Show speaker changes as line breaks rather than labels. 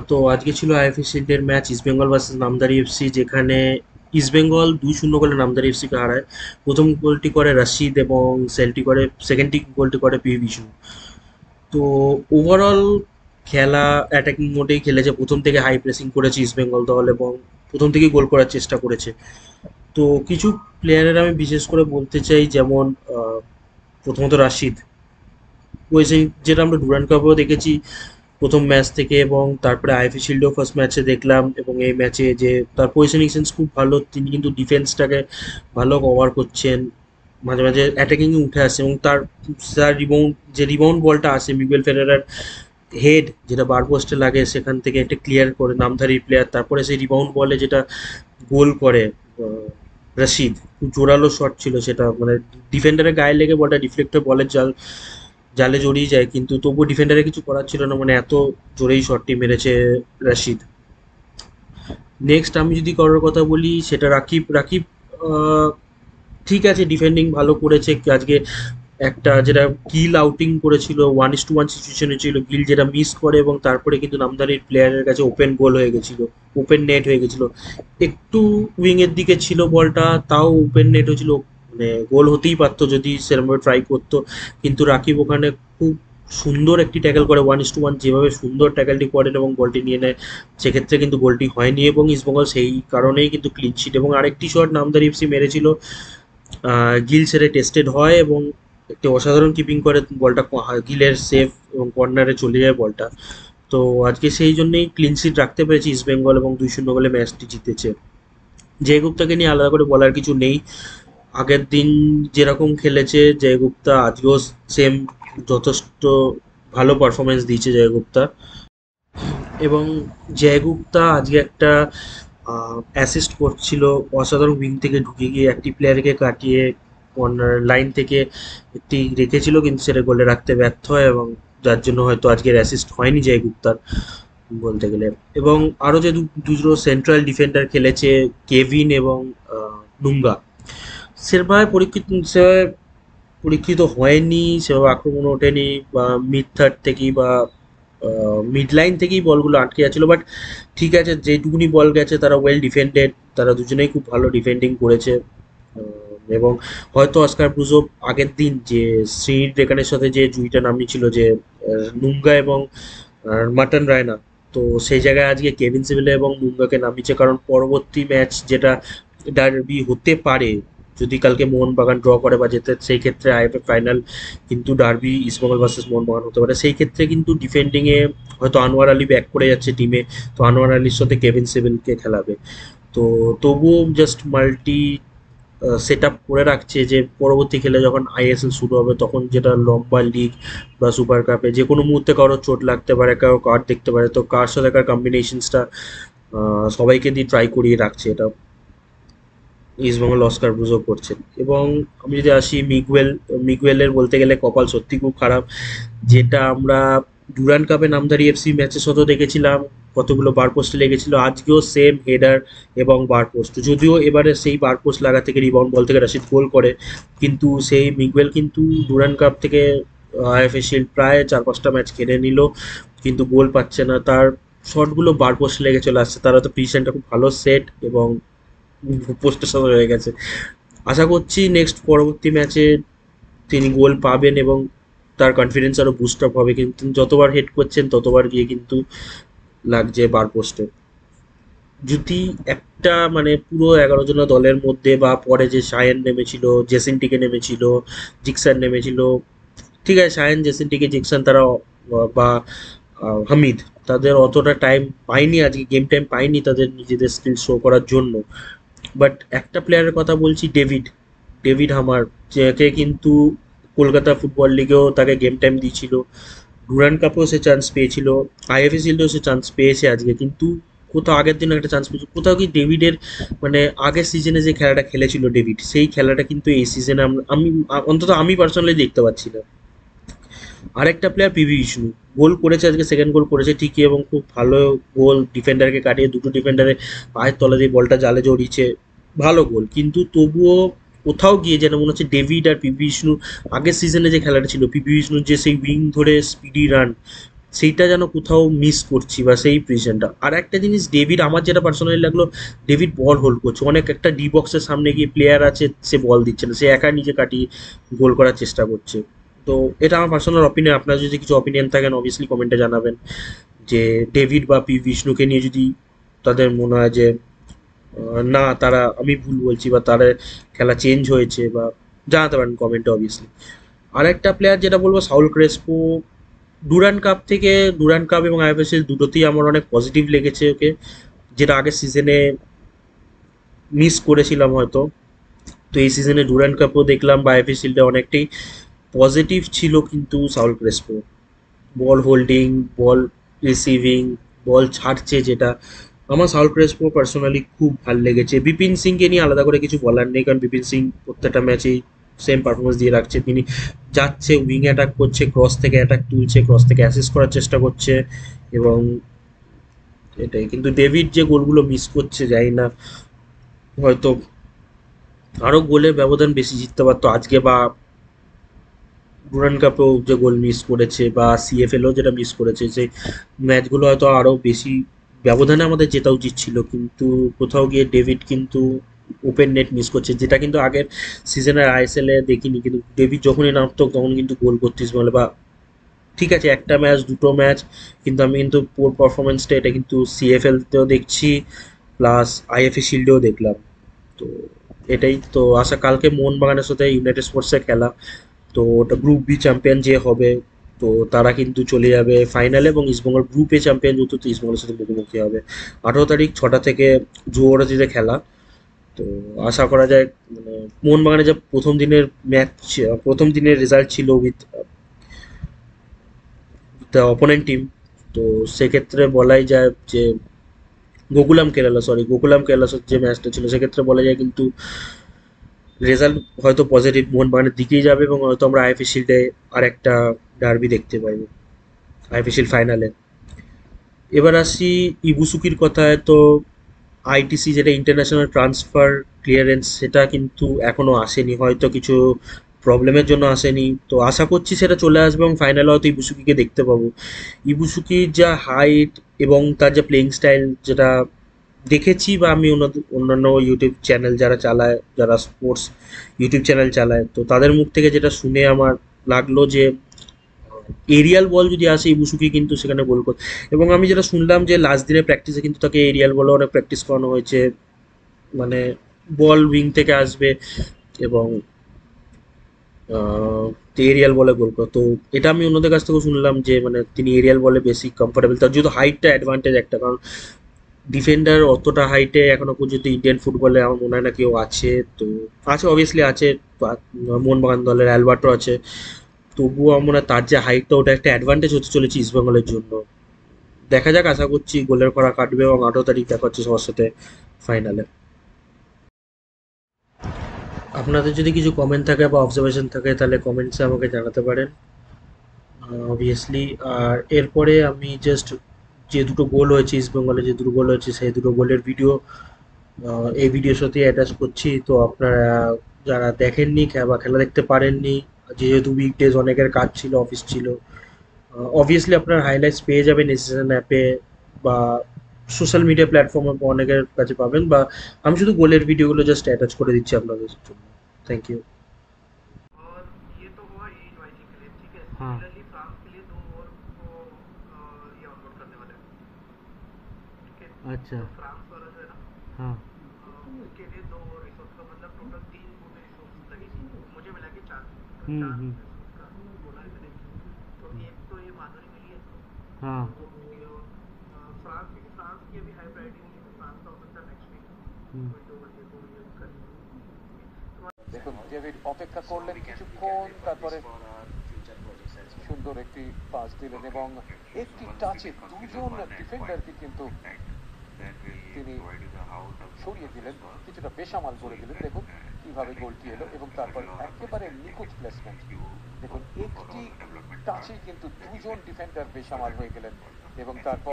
তো আজকে ছিল আইএফএ শিল্ডের match East Bengal versus Namdhari FC, যেখানে ইস্টবেঙ্গল 2-0 গোলে নামদারি এফসিকে হারায়। প্রথম গোলটি করে রশিদ এবং সেকেন্ডটি গোলটি করে পি বিষ্ণু। তো ওভারঅল খেলা অ্যাটাকিং মোডেই খেলেছে, প্রথম থেকে হাই প্রেসিং করেছে ইস্টবেঙ্গল দল এবং প্রথম থেকেই গোল করার চেষ্টা করেছে। তো কিছু প্লেয়ারের আমি বিশেষ করে বলতে চাই, যেমন প্রথমত রাশিদ। ওই সেই যেটা আমরা ডুরান্ড কাপেও দেখেছি প্রথম ম্যাচ থেকে, এবং তারপরে আইএফএ শিল্ডেও ফার্স্ট ম্যাচে দেখলাম, এবং এই ম্যাচে যে তার পজিশনিং সেন্স খুব ভালো, তিনি কিন্তু ডিফেন্সটাকে ভালো কভার করছেন, মাঝে মাঝে অ্যাটাকিংয়ে উঠে আসছে, এবং তার তার রিবাউন্ড বলটা আসে মিগুয়েল ফেরেরার হেড যেটা বার পোস্টে লাগে, সেখান থেকে একটা ক্লিয়ার করে নামধারী প্লেয়ার, তারপরে সেই রিবাউন্ড বলে যেটা গোল করে রশিদ। খুব জোরালো শট ছিল সেটা, মানে ডিফেন্ডারের গায়ে লেগে বলটা ডিফ্লেক্ট হয়ে বলের জালে জড়িয়ে যায়, কিন্তু তবুও ডিফেন্ডারে কিছু করার ছিল না, মানে এত জোরেই শটটি মেরেছে রাশিদ। নেক্সট আমি যদি করার কথা বলি, সেটা রাকিব। রাকিব আহ, ঠিক আছে, ডিফেন্ডিং ভালো করেছে আজকে। একটা যেটা গিল আউটিং করেছিল, 1:1 সিচুয়েশনে ছিল, গিল যেটা মিস করে, এবং তারপরে কিন্তু নামদারির প্লেয়ারের কাছে ওপেন গোল হয়ে গেছিল, ওপেন নেট হয়ে গেছিল। একটু উইং এর দিকে ছিল বলটা, তাও ওপেন নেট হয়েছিল, মানে গোল হতেই পারতো যদি সেরকমভাবে ট্রাই করতো। কিন্তু রাকিব ওখানে খুব সুন্দর একটি ট্যাকেল করে, 1:1 যেভাবে সুন্দর ট্যাকেলটি করেন এবং বলটি নিয়ে নেয়, সেক্ষেত্রে কিন্তু গোলটি হয়নি, এবং ইস্টবেঙ্গল সেই কারণেই কিন্তু ক্লিন শিট। এবং আরেকটি শট নামদার এফসি মেরেছিল, গিল ছেড়ে টেস্টেড হয় এবং একটি অসাধারণ কিপিং করে বলটা, গিলের সেফ এবং কর্নারে চলে যায় বলটা। তো আজকে সেই জন্যই ক্লিন শিট রাখতে পেরেছে ইস্টবেঙ্গল এবং 2-0 গোলে ম্যাচটি জিতেছে। জয় গুপ্তাকে নিয়ে আলাদা করে বলার কিছু নেই, আগের দিন যেরকম খেলেছে জয় গুপ্তা, আজকেও সেম যথেষ্ট ভালো পারফরমেন্স দিয়েছে জয় গুপ্তা। এবং জয় গুপ্তা আজকে একটা অ্যাসিস্ট করছিল, অসাধারণ উইং থেকে ঢুকে গিয়ে একটি প্লেয়ারকে কাটিয়ে কর্নার লাইন থেকে একটি রেখেছিল, কিন্তু সেটা গোলে রাখতে ব্যর্থ হয়, এবং যার জন্য হয়তো আজকের অ্যাসিস্ট হয়নি জয় গুপ্তার বলতে গেলে। এবং আরও যে দুটো সেন্ট্রাল ডিফেন্ডার খেলেছে, কেভিন এবং নুঙ্গা, সেভাবে পরীক্ষিত হয়নি, সেভাবে আক্রমণ ওঠেনি, বা মিড থার্ড থেকেই বা মিড লাইন থেকেই বলগুলো আটকে যাচ্ছিলো। বাট ঠিক আছে, যেটুকুনি বল গেছে তারা ওয়েল ডিফেন্ডেড, তারা দুজনেই খুব ভালো ডিফেন্ডিং করেছে। এবং হয়তো অস্কার ব্রুজো আগের দিন যে শ্রীর রেখানের সাথে যে জুইটা নামিয়েছিল, যে নুঙ্গা এবং মাটন রায়না, তো সেই জায়গায় আজকে কেভিন সিভিলে এবং নুঙ্গাকে নামিয়েছে, কারণ পরবর্তী ম্যাচ যেটা ডার্বি হতে পারে, যদি কালকে মোহনবাগান ড্র করে বা জেতে, সেই ক্ষেত্রে আইএফএ ফাইনাল কিন্তু ডার্বি ইস্টবেঙ্গল ভার্সেস মোহনবাগান হতে পারে। সেই ক্ষেত্রে কিন্তু ডিফেন্ডিংয়ে হয়তো আনোয়ার আলী ব্যাক করে যাচ্ছে টিমে, তো আনোয়ার আলীর সাথে কেভিন সিভিলকে খেলাবে। তো তবুও জাস্ট মাল্টি সেট আপ করে রাখছে, যে পরবর্তী খেলে যখন আইএসএল শুরু হবে, তখন যেটা লম্বা লিগ বা সুপার কাপে যে কোনো মুহূর্তে কারো চোট লাগতে পারে, কারো কার্ড দেখতে পারে, তো কার সাথে কার কম্বিনেশনসটা সবাইকে দিয়ে ট্রাই করিয়ে রাখছে, এটা ইস্টবেঙ্গল অস্কার ব্রুজো করছেন। এবং আমি যদি আসি মিগুয়েলের বলতে গেলে কপাল সত্যি খুব খারাপ, যেটা আমরা ডুরান্ড কাপে নামধারী এফসি ম্যাচের সাথেও দেখেছিলাম, কতগুলো বার পোস্টে লেগেছিল, আজকেও সেম হেডার এবং বার পোস্ট, যদিও এবারে সেই বার পোস্ট লাগা থেকে রিবাউন্ড বল থেকে রাশিদ গোল করে, কিন্তু সেই মিগুয়েল কিন্তু ডুরান্ড কাপ থেকে আইএফএ শিল্ড প্রায় 4-5টা ম্যাচ খেলে নিল, কিন্তু গোল পাচ্ছে না, তার শটগুলো বার পোস্ট লেগে চলে আসছে, তারা তো পিছনটা খুব ভালো সেট এবং পোস্টের সাথে হয়ে গেছে। আশা করছি নেক্সট পরবর্তী ম্যাচে তিনি গোল পাবেন এবং তার কনফিডেন্স আরও বুস্ট আপ হবে, কিন্তু যতবার হেড করছেন ততবার গিয়ে কিন্তু লাগছে বার পোস্টে। যদি একটা মানে পুরো 11 জনের দলের মধ্যে, বা পরে যে সায়েন নেমেছিল, জেসিনটিকে নেমেছিল, জিকসান নেমেছিল, ঠিক আছে সায়েন জেসিনটিকে জিকসান তারা বা হামিদ, তাদের অতটা টাইম পায়নি, আজকে গেম টাইম পায়নি তাদের নিজেদের স্কিল শো করার জন্য। বাট একটা প্লেয়ারের কথা বলছি, ডেভিড ডেভিড হামার, যাকে কিন্তু কলকাতা ফুটবল লিগেও তাকে গেম টাইম দিয়েছিল, ডুরান্ড কাপেও সে চান্স পেয়েছিল, আইএফএ শিল্ডেও সে চান্স পেয়েছে আজকে, কিন্তু কোথাও আগের দিনও একটা চান্স পেয়েছিল, কোথাও কি ডেভিডের মানে আগের সিজনে যে খেলাটা খেলেছিল ডেভিড, সেই খেলাটা কিন্তু এই সিজনে আমি অন্তত আমি পার্সোনালি দেখতে পাচ্ছি না। আরেকটা প্লেয়ার পিভি বিষ্ণু, গোল করেছে আজকে, সেকেন্ড গোল করেছে ঠিকই, এবং খুব ভালো গোল, ডিফেন্ডারকে কাটিয়ে দুটো ডিফেন্ডারের পায়ের তলা দিয়ে বলটা জালে জড়িয়েছে, ভালো গোল, কিন্তু তবুও কোথাও গিয়ে যেন মনে হচ্ছে ডেভিড আর পিভি বিষ্ণু আগের সিজনে যে খেলাটা ছিল, পিভি বিষ্ণুর যে সেই উইং ধরে স্পিডি রান, সেইটা যেন কোথাও মিস করছি বা সেই প্রিজনটা। আর একটা জিনিস ডেভিড আমার যেটা পার্সোনালি লাগলো, ডেভিড বল হোল্ড করছে অনেক, একটা ডি বক্সের সামনে গিয়ে প্লেয়ার আছে সে বল দিচ্ছে না, সে একা নিজে কাটিয়ে গোল করার চেষ্টা করছে। তো এটা আমার পার্সোনাল অপিনিয়ন, আপনার যদি কিছু অপিনিয়ন থাকেন অবভিয়াসলি কমেন্টে জানাবেন, যে ডেভিড বা পি বিষ্ণুকে নিয়ে যদি তাদের মনে হয় যে না তারা, আমি ভুল বলছি বা তাদের খেলা চেঞ্জ হয়েছে, বা জানাতে পারেন কমেন্টে অবভিয়াসলি। আর একটা প্লেয়ার যেটা বলবো সাউল ক্রেসপো, ডুরান্ড কাপ থেকে, ডুরান্ড কাপ এবং আইএফএসএল দুটোতেই আমার অনেক পজিটিভ লেগেছে ওকে, যেটা আগের সিজনে মিস করেছিলাম হয়তো। তো এই সিজনে ডুরান্ড কাপও দেখলাম বা আইএফএসএলটা অনেকটাই পজিটিভ ছিল, কিন্তু সাউল ক্রেসপো বল হোল্ডিং, বল রিসিভিং, বল ছাড়ছে যেটা, আমার সাউল ক্রেসপো পার্সোনালি খুব ভালো লেগেছে। বিপিন সিংকে নিয়ে আলাদা করে কিছু বলার নেই, কারণ বিপিন সিং প্রত্যেকটা ম্যাচেই সেম পারফরমেন্স দিয়ে রাখছে। তিনি যাচ্ছে, উইং অ্যাটাক করছে, ক্রস থেকে অ্যাটাক তুলছে, ক্রস থেকে অ্যাসিস্ট করার চেষ্টা করছে, এবং এটাই। কিন্তু ডেভিড যে গোলগুলো মিস করছে, জানি না, হয়তো আরও গোলের ব্যবধান বেশি জিততে পারতো আজকে, বা ডুরান্ড কাপেও যে গোল মিস করেছে বা সিএফএলও যেটা মিস করেছে, সেই ম্যাচগুলো হয়তো আরও বেশি ব্যবধানে আমাদের জেতা উচিত ছিল। কিন্তু কোথাও গিয়ে ডেভিড কিন্তু ওপেন নেট মিস করছে, যেটা কিন্তু আগের সিজনের আইএসএল এ দেখিনি। কিন্তু ডেভিড যখনই নামতো তখন কিন্তু গোল করতিস বলে, বা ঠিক আছে একটা ম্যাচ দুটো ম্যাচ, কিন্তু আমি কিন্তু পোর পারফরমেন্সটা এটা কিন্তু সিএফএলতেও দেখছি, প্লাস আইএফএ শিল্ডেও দেখলাম। তো এটাই তো আশা, কালকে মোহনবাগানের সাথে ইউনাইটেড স্পোর্টসের খেলা, তো ওটা গ্রুপ বি চ্যাম্পিয়ন যে হবে, তো তারা কিন্তু চলে যাবে ফাইনালে, এবং ইস্টবেঙ্গল গ্রুপ এ চ্যাম্পিয়ন যেহেতু, তো ইস্টবেঙ্গলের সাথে মুখোমুখি হবে 18 তারিখ 6টা থেকে জুয়ারাজিতে খেলা। তো আশা করা যায়, মানে মোহনবাগানের যে প্রথম দিনের ম্যাচ, প্রথম দিনের রেজাল্ট ছিল উইথ দ্য অপোনেন্ট টিম, তো সেক্ষেত্রে বলাই যায় যে গোকুলাম কেরালার সাথে যে ম্যাচটা ছিল, সেক্ষেত্রে বলা যায় কিন্তু রেজাল্ট হয়তো পজিটিভ মোহনবাগানের দিকেই যাবে, এবং হয়তো আমরা আইএফএ শিল্ডে আর একটা ডার্বি দেখতে পাবো আইএফএ শিল্ড ফাইনালে। এবার আসি ইবুসুকির কথায়, তো আইটিসি যেটা ইন্টারন্যাশনাল ট্রান্সফার ক্লিয়ারেন্স, সেটা কিন্তু এখনো আসেনি, হয়তো কিছু প্রবলেমের জন্য আসেনি। তো আশা করছি সেটা চলে আসবে এবং ফাইনালে হয়তো ইবুসুকিকে দেখতে পাবো। ইবুসুকির যা হাইট এবং তার যে প্লেইং স্টাইল, যেটা দেখেছি, বা আমি অন্যান্য ইউটিউব চ্যানেল যারা চালায়, যারা স্পোর্টস ইউটিউব চ্যানেল চালায়, তো তাদের মুখ থেকে যেটা শুনে আমার লাগলো যে এরিয়াল বল যদি আসে ইবুসুকি কিন্তু সেখানে গোল করে। এবং আমি যেটা শুনলাম যে লাস্ট দিনের প্র্যাকটিসে কিন্তু তাকে এরিয়াল বলে অনেক প্র্যাকটিস করানো হয়েছে, মানে বল উইং থেকে আসবে এবং এরিয়াল বলে গোল করে। তো এটা আমি অন্যদের কাছ থেকেও শুনলাম যে মানে তিনি এরিয়াল বলে বেশি কমফোর্টেবল, তার যেহেতু হাইটটা অ্যাডভান্টেজ একটা, কারণ ডিফেন্ডার অতটা হাইটে এখনো পর্যন্ত ইন্ডিয়ান ফুটবলে আমার মনে হয় না কেউ আছে। তো আছে, অবভিয়াসলি আছে, মোহনবাগান দলের অ্যালবার্টো আছে, তবুও আমার মনে হয় তার যে হাইটটা, ওটা একটা অ্যাডভান্টেজ হতে চলেছে ইস্টবেঙ্গলের জন্য। দেখা যাক, আশা করছি গোলের খরা কাটবে, এবং 18 তারিখ দেখা হচ্ছে সবার সাথে ফাইনালে। আপনাদের যদি কিছু কমেন্ট থাকে বা অবজারভেশন থাকে তাহলে কমেন্টসে আমাকে জানাতে পারেন অবভিয়াসলি। আর এরপরে আমি জাস্ট যে দুটো গোল হয়েছে ইস্টবেঙ্গলে, যে দুটো গোল হয়েছে সেই দুটো গোলের ভিডিও এই ভিডিওর সাথে অ্যাটাচ করছি। তো আপনারা যারা দেখেননি বা খেলা দেখতে পারেননি, যেহেতু উইকডেজ অনেকের কাজ ছিল, অফিস ছিল, অবভিয়াসলি আপনার হাইলাইটস পেয়ে যাবেন এসএসএন অ্যাপে বা সোশ্যাল মিডিয়া প্ল্যাটফর্মে অনেকের কাছে পাবেন, বা আমি শুধু গোলের ভিডিওগুলো জাস্ট অ্যাটাচ করে দিচ্ছি আপনাদের জন্য। Thank you. हाँ। अच्छा। हाँ। हम्म। हाँ। हम्म।
দেখুন ডেভিড অপেক্ষা করলেন কিছুক্ষণ, তারপরে সুন্দর একটি পাস দিলেন এবং একটি টাচে দুজন ডিফেন্ডারকে কিন্তু তিনি সরিয়ে দিলেন, কিছুটা বেসামাল করে দিলেন। দেখুন কিভাবে গোলটি এলো এবং তারপর একেবারে নিখুঁত প্লেসমেন্ট। দেখুন একটি টাচে কিন্তু দুজন ডিফেন্ডার বেসামাল হয়ে গেলেন এবং তারপর